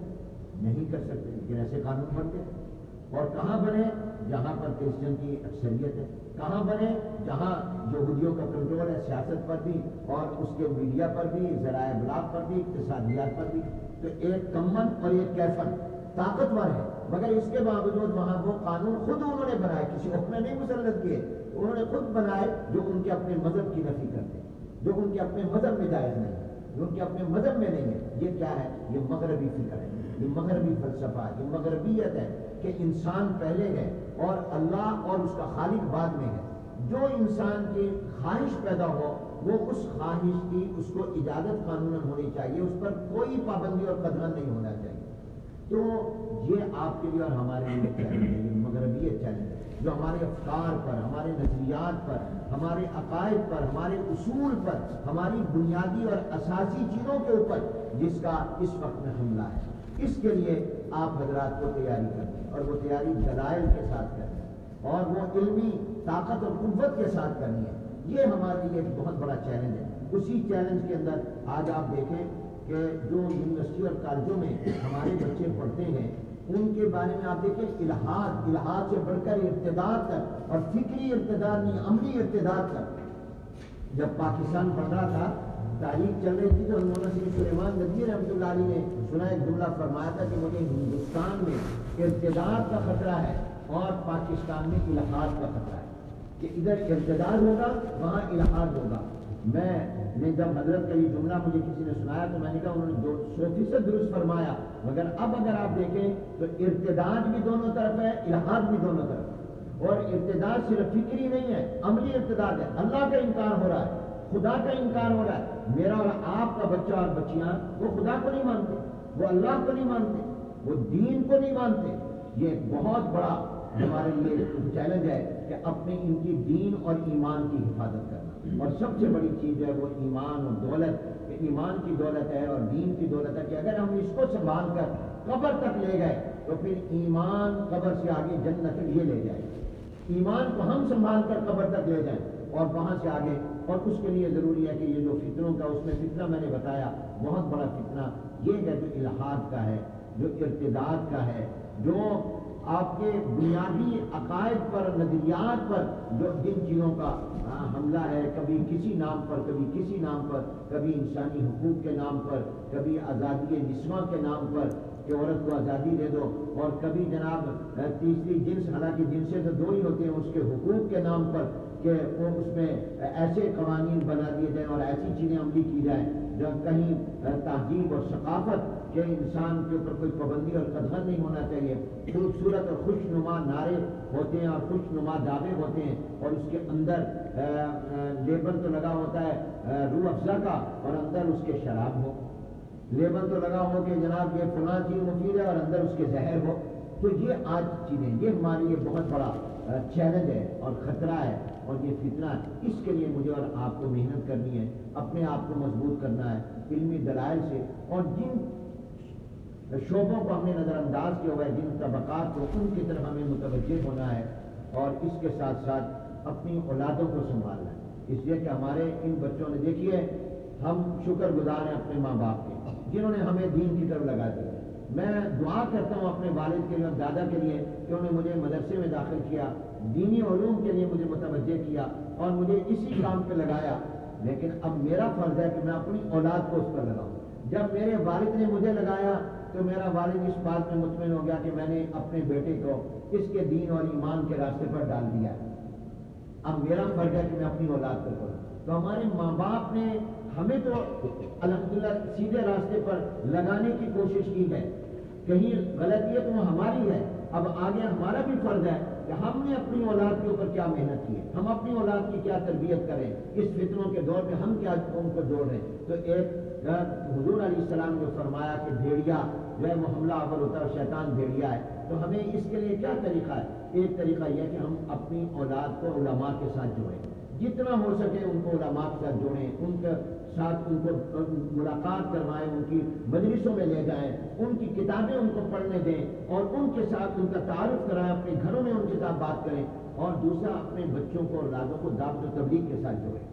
نہیں کر سکتے، لیکن ایسے قانون بنتے ہیں۔ اور کہاں بنے؟ جہاں پر کرسچن کی اکثریت ہے، کہاں بنے؟ جہاں یہودیوں کا کنٹرول ہے، سیاست پر بھی اور اس کے میڈیا پر بھی، ذرائع ابلاغ پر بھی، اقتصادیات پر بھی۔ تو ایک کمن اور ایک کیفن طاقتور ہے، مگر اس کے باوجود وہاں وہ قانون خود انہوں نے بنائے، کسی حکم نے نہیں مسلط کیے، انہوں نے خود بنائے جو ان کے اپنے مذہب کی نفی کرتے ہیں، جو ان کے اپنے مذہب میں جائز نہیں ہے، جو ان کے اپنے مذہب میں نہیں ہے۔ یہ کیا ہے؟ یہ مغربی فکر ہے، یہ مغربی فلسفہ ہے، یہ مغربیت ہے کہ انسان پہلے ہے اور اللہ اور اس کا خالق بعد میں ہے۔ جو انسان کی خواہش پیدا ہو وہ اس خواہش کی اس کو اجازت قانوناً ہونی چاہیے، اس پر کوئی پابندی اور قدغن نہیں ہونا چاہیے۔ تو یہ آپ کے لیے اور ہمارے لیے چیلنج ہے، یہ مغربیت چیلنج ہے جو ہمارے افکار پر، ہمارے نظریات پر، ہمارے عقائد پر، ہمارے اصول پر، ہماری بنیادی اور اساسی چیزوں کے اوپر جس کا اس وقت میں حملہ ہے۔ اس کے لیے آپ حضرات کو تیاری کرنی ہے، اور وہ تیاری دلائل کے ساتھ کرنی ہے، اور وہ علمی طاقت اور قوت کے ساتھ کرنی ہے۔ یہ ہمارے لیے ایک بہت بڑا چیلنج ہے۔ اسی چیلنج کے اندر آج آپ دیکھیں کہ جو یونیورسٹی اور کالجوں میں ہمارے بچے پڑھتے ہیں ان کے بارے میں آپ دیکھیں الحاد سے بڑھ کر ارتداد تک، اور فکری ارتداد نہیں، عملی ارتداد تک۔ جب پاکستان بڑھ رہا تھا، تاریخ چل رہی تھی، تو مولانا سید سلیمان ندوی رحمۃ اللہ علیہ نے سنا ایک جملہ فرمایا تھا کہ مجھے ہندوستان میں ارتداد کا خطرہ ہے اور پاکستان میں الحاد کا خطرہ ہے، کہ ادھر ارتداد ہوگا وہاں الحاد ہوگا۔ میں نے جب حضرت کا یہ جملہ مجھے کسی نے سنایا تو میں نے کہا انہوں نے 100% درست فرمایا، مگر اب اگر آپ دیکھیں تو ارتداد بھی دونوں طرف ہے، الحاد بھی دونوں طرف ہے، اور ارتداد صرف فکری نہیں ہے، عملی ارتداد ہے۔ اللہ کا انکار ہو رہا ہے، خدا کا انکار ہو رہا ہے۔ میرا اور آپ کا بچہ اور بچیاں وہ خدا کو نہیں مانتے، وہ اللہ کو نہیں مانتے، وہ دین کو نہیں مانتے۔ یہ ایک بہت بڑا ہمارے لیے چیلنج ہے کہ اپنے ان کی دین اور ایمان کی حفاظت کرنا، اور سب سے بڑی چیز ہے وہ ایمان اور دولت، کہ ایمان کی دولت ہے اور دین کی دولت ہے، کہ اگر ہم اس کو سنبھال کر قبر تک لے گئے تو پھر ایمان قبر سے آگے جنت یہ لے جائے، ایمان کو ہم سنبھال کر قبر تک لے جائیں اور وہاں سے آگے. اور اس کے لیے ضروری ہے کہ یہ جو فتنوں کا، اس میں فتنہ میں نے بتایا بہت بڑا فتنہ یہ ہے جو الحاد کا ہے، جو ارتداد کا ہے، جو آپ کے بنیادی عقائد پر، نظریات پر جو جن چیزوں کا حملہ ہے، کبھی کسی نام پر، کبھی کسی نام پر، کبھی انسانی حقوق کے نام پر، کبھی آزادی نسواں کے نام پر کہ عورت کو آزادی دے دو، اور کبھی جناب تیسری جنس، حالانکہ جنسیں تو دو ہی ہوتے ہیں، اس کے حقوق کے نام پر کہ وہ اس میں ایسے قوانین بنا دیے جائیں اور ایسی چیزیں عملی کی جائیں جو کہیں تہذیب اور ثقافت کے انسان کے اوپر کوئی پابندی اور قدغن نہیں ہونا چاہیے. خوبصورت اور خوش نما نعرے ہوتے ہیں اور خوش نما دعوے ہوتے ہیں، اور اس کے اندر لیبل تو لگا ہوتا ہے روح افزا کا، اور اندر اس کے شراب ہو. لیبل تو لگا ہو کہ جناب یہ فلاں چیز مفید ہے اور اندر اس کے زہر ہو. تو یہ آج چیزیں، یہ ہمارے لیے بہت بڑا چیلنج ہے اور خطرہ ہے اور یہ فتنہ ہے. اس کے لیے مجھے اور آپ کو محنت کرنی ہے، اپنے آپ کو مضبوط کرنا ہے علمی دلائل سے، اور جن شعبوں کو ہم نے نظر انداز کیا ہوا ہے، جن طبقات کو، ان کی طرف ہمیں متوجہ ہونا ہے، اور اس کے ساتھ ساتھ اپنی اولادوں کو سنبھالنا ہے. اس لیے کہ ہمارے ان بچوں نے، دیکھیے ہم شکر گزار ہیں اپنے ماں باپ کے جنہوں نے ہمیں دین کی طرف لگا دیا. میں دعا کرتا ہوں اپنے والد کے لیے اور دادا کے لیے کہ انہوں نے مجھے مدرسے میں داخل کیا، دینی علوم کے لیے مجھے متوجہ کیا اور مجھے اسی کام پہ لگایا. لیکن اب میرا فرض ہے کہ میں اپنی اولاد کو اس پر لگاؤں. جب میرے والد نے مجھے لگایا تو میرا والد اس بات میں مطمئن ہو گیا کہ میں نے اپنے بیٹے کو اس کے دین اور ایمان کے راستے پر ڈال دیا. اب میرا فرض ہے کہ میں اپنی اولاد کو کروں. تو ہمارے ماں باپ نے ہمیں تو الحمدللہ سیدھے راستے پر لگانے کی کوشش کی ہے، کہیں غلطی ہے تو وہ ہماری ہے. اب آگے ہمارا بھی فرض ہے کہ ہم نے اپنی اولاد کے اوپر کیا محنت کی ہے، ہم اپنی اولاد کی کیا تربیت کریں. اس فتنوں کے دور میں ہم کیا ان کو جوڑ رہے ہیں. تو ایک حضور علیہ السلام نے فرمایا کہ بھیڑیا جو ہے وہ حملہ آور ہوتا ہے، شیطان بھیڑیا ہے. تو ہمیں اس کے لیے کیا طریقہ ہے؟ ایک طریقہ یہ ہے کہ ہم اپنی اولاد کو علماء کے ساتھ جوڑیں، جتنا ہو سکے ان کو علماء کے ساتھ جوڑیں، ان کے ساتھ ان کو ملاقات کروائیں، ان کی مجلسوں میں لے جائیں، ان کی کتابیں ان کو پڑھنے دیں اور ان کے ساتھ ان کا تعارف کرائیں، اپنے گھروں میں ان کے ساتھ بات کریں. اور دوسرا، اپنے بچوں کو، اولادوں کو دعوت و تبلیغ کے ساتھ جوڑیں.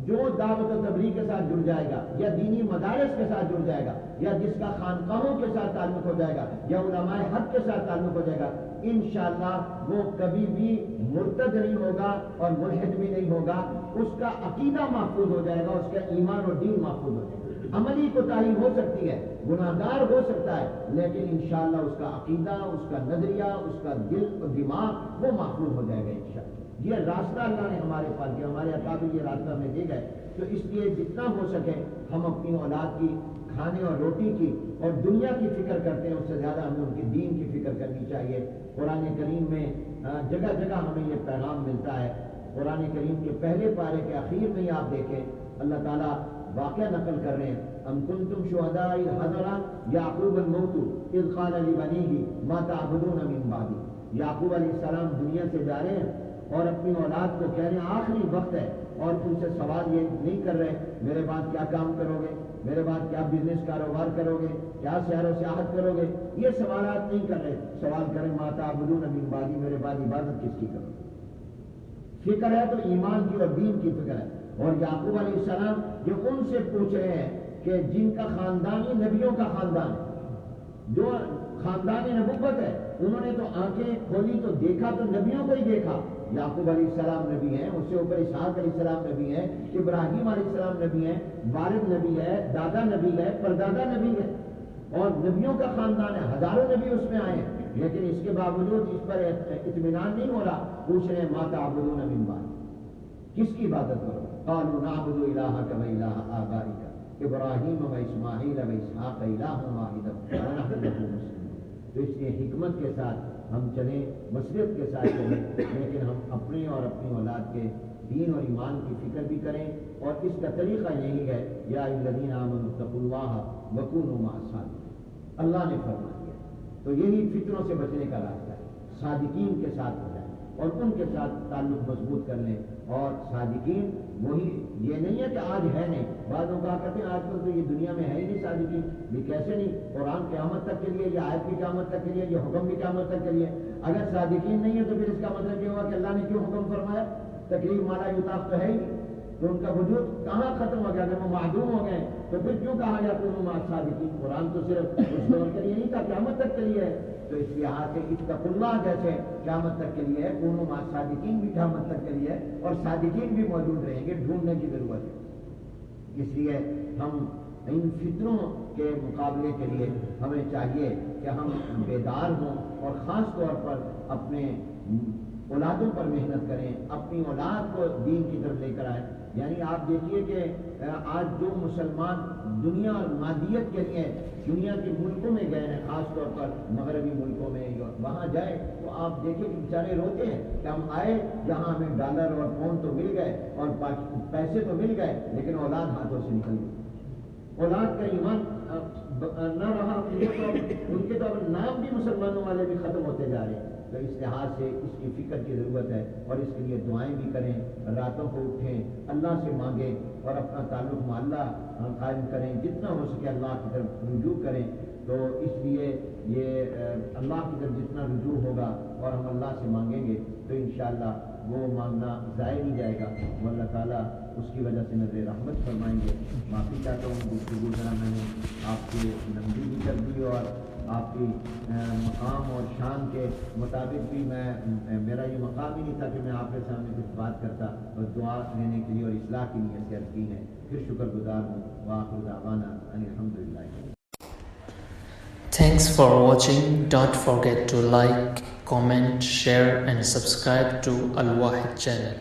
جو دعوت و تبلیغ کے ساتھ جڑ جائے گا، یا دینی مدارس کے ساتھ جڑ جائے گا، یا جس کا خانقاہوں کے ساتھ تعلق ہو جائے گا، یا علماء حق کے ساتھ تعلق ہو جائے گا، انشاءاللہ وہ کبھی بھی مرتد نہیں ہوگا اور ملحد بھی نہیں ہوگا. اس کا عقیدہ محفوظ ہو جائے گا، اس کا ایمان اور دین محفوظ ہو جائے گا. عملی کوتاہی ہو سکتی ہے، گناہگار ہو سکتا ہے، لیکن انشاءاللہ اس کا عقیدہ، اس کا نظریہ، اس کا دل اور دماغ وہ محفوظ ہو جائے گا انشاءاللہ. یہ راستہ اللہ نے ہمارے پاس دیا، ہمارے اکابر یہ راستہ ہمیں دے گئے. تو اس لیے جتنا ہو سکے ہم اپنی اولاد کی کھانے اور روٹی کی اور دنیا کی فکر کرتے ہیں، اس سے زیادہ ہمیں ان کی دین کی فکر کرنی چاہیے. قرآن کریم میں جگہ جگہ ہمیں یہ پیغام ملتا ہے. قرآن کریم کے پہلے پارے کے آخر میں ہی آپ دیکھیں اللہ تعالیٰ واقعہ نقل کر رہے ہیں. ام کنتم شہداء اذ حضر یعقوب الموت اذ قال لبنیہ ما تعبدون من بعدی. یعقوب علیہ السلام دنیا سے جا رہے ہیں اور اپنی اولاد کو کہہ رہے ہیں آخری وقت ہے، اور ان سے سوال یہ نہیں کر رہے میرے بعد کیا کام کرو گے، میرے بعد کیا بزنس کاروبار کرو گے، کیا سیر و سیاحت کرو گے. یہ سوالات نہیں کر رہے. سوال کریں ما تعبدون من بعدی، میرے بعد عبادت کس کی کرو. فکر ہے تو ایمان کی اور دین کی فکر ہے. اور یعقوب علیہ السلام یہ ان سے پوچھ رہے ہیں کہ جن کا خاندان ہی نبیوں کا خاندان ہے، جو خاندان نبوت ہے، انہوں نے تو آنکھیں کھولی تو دیکھا تو نبیوں کو ہی دیکھا. یعقوب علیہ السلام نبی ہیں، اس سے اوپر اسحاق علیہ السلام نبی ہیں، ابراہیم علیہ السلام نبی ہیں، والد نبی ہے، دادا نبی ہے، پردادا نبی ہے، اور نبیوں کا خاندان ہے. ہزاروں نبی اس میں آئے ہیں، لیکن اس کے باوجود اس پر اطمینان نہیں ہو رہا. پوچھ رہے ہیں ما تعبدون من بعد، کس کی عبادت کرو؟ قالوا نعبد الہک و الہ آبائک ابراہیم و اسماعیل و اسحاق الہ واحد ونحن له مسلمون. تو اس لیے حکمت کے ساتھ ہم چلیں، بصیرت کے ساتھ چلیں، لیکن ہم اپنے اور اپنی اولاد کے دین اور ایمان کی فکر بھی کریں. اور اس کا طریقہ یہی ہے یا الذین آمنوا اتقوا اللہ وکونوا مع الصادقین، اللہ نے فرما دیا. تو یہی فتنوں سے بچنے کا راستہ ہے. صادقین کے ساتھ ہو جائیں اور ان کے ساتھ تعلق مضبوط کر لیں. اور صادقین وہی، یہ نہیں ہے کہ آج ہے نہیں. بعض لوگ کہا کرتے ہیں آج کل تو یہ دنیا میں ہے ہی نہیں صادقین. بھی کیسے نہیں؟ قرآن قیامت تک کے لیے، یہ آیت بھی قیامت تک کے لیے، یہ حکم بھی قیامت تک کے لیے. اگر صادقین نہیں ہے تو پھر اس کا مطلب یہ ہوا کہ اللہ نے کیوں حکم فرمایا؟ تکلیف مالا یطاق تو ہے ہی نہیں، تو ان کا وجود کہاں ختم ہو گیا؟ اگر وہ معدوم ہو گئے تو پھر کیوں کہا گیا تم مع الصادقین؟ قرآن تو صرف اس دور کے لیے نہیں تھا، قیامت تک کے لیے ہے. تو اس لحاظ سے اتقوا اللہ جیسے قیامت تک کے لیے ہے، کونوا مع الصادقین بھی قیامت تک کے لیے ہے، اور صادقین بھی موجود رہیں گے، ڈھونڈنے کی ضرورت ہے. اس لیے ہم ان فطروں کے مقابلے کے لیے ہمیں چاہیے کہ ہم بیدار ہوں اور خاص طور پر اپنے اولادوں پر محنت کریں، اپنی اولاد کو دین کی طرف لے کر آئیں. یعنی آپ دیکھیے کہ آج جو مسلمان دنیا اور مادیت کے لیے دنیا کے ملکوں میں گئے ہیں، خاص طور پر مغربی ملکوں میں، وہاں جائیں تو آپ دیکھیں کہ بیچارے روتے ہیں کہ ہم آئے جہاں ہمیں ڈالر اور پاؤنڈ تو مل گئے اور پیسے تو مل گئے، لیکن اولاد ہاتھوں سے نکل گئی. اولاد کا ایمان نہ رہا، ان کے تو نام بھی مسلمانوں والے بھی ختم ہوتے جا رہے ہیں. تو اس لحاظ سے اس کی فکر کی ضرورت ہے، اور اس کے لیے دعائیں بھی کریں، راتوں کو اٹھیں، اللہ سے مانگیں اور اپنا تعلق مع اللہ قائم کریں، جتنا ہو سکے اللہ کی طرف رجوع کریں. تو اس لیے یہ اللہ کی طرف جتنا رجوع ہوگا اور ہم اللہ سے مانگیں گے تو انشاءاللہ وہ مانگنا ضائع نہیں جائے گا، وہ اللہ تعالیٰ اس کی وجہ سے نظر رحمت فرمائیں گے. معافی چاہتا ہوں، گفتگو ذرا میں نے آپ کی لمبی بھی کر دی اور آپ کی مقام اور شان کے مطابق بھی میرا یہ مقام ہی نہیں تھا کہ میں آپ کے سامنے کچھ بات کرتا، بس دعا لینے کے لیے اور اصلاح کی نیت سے عرض کی ہے. پھر شکر گزار ہوں. وآخر دعوانا ان الحمدللہ. Thanks for watching. Don't forget to like, comment, share and subscribe to Al Wahid channel.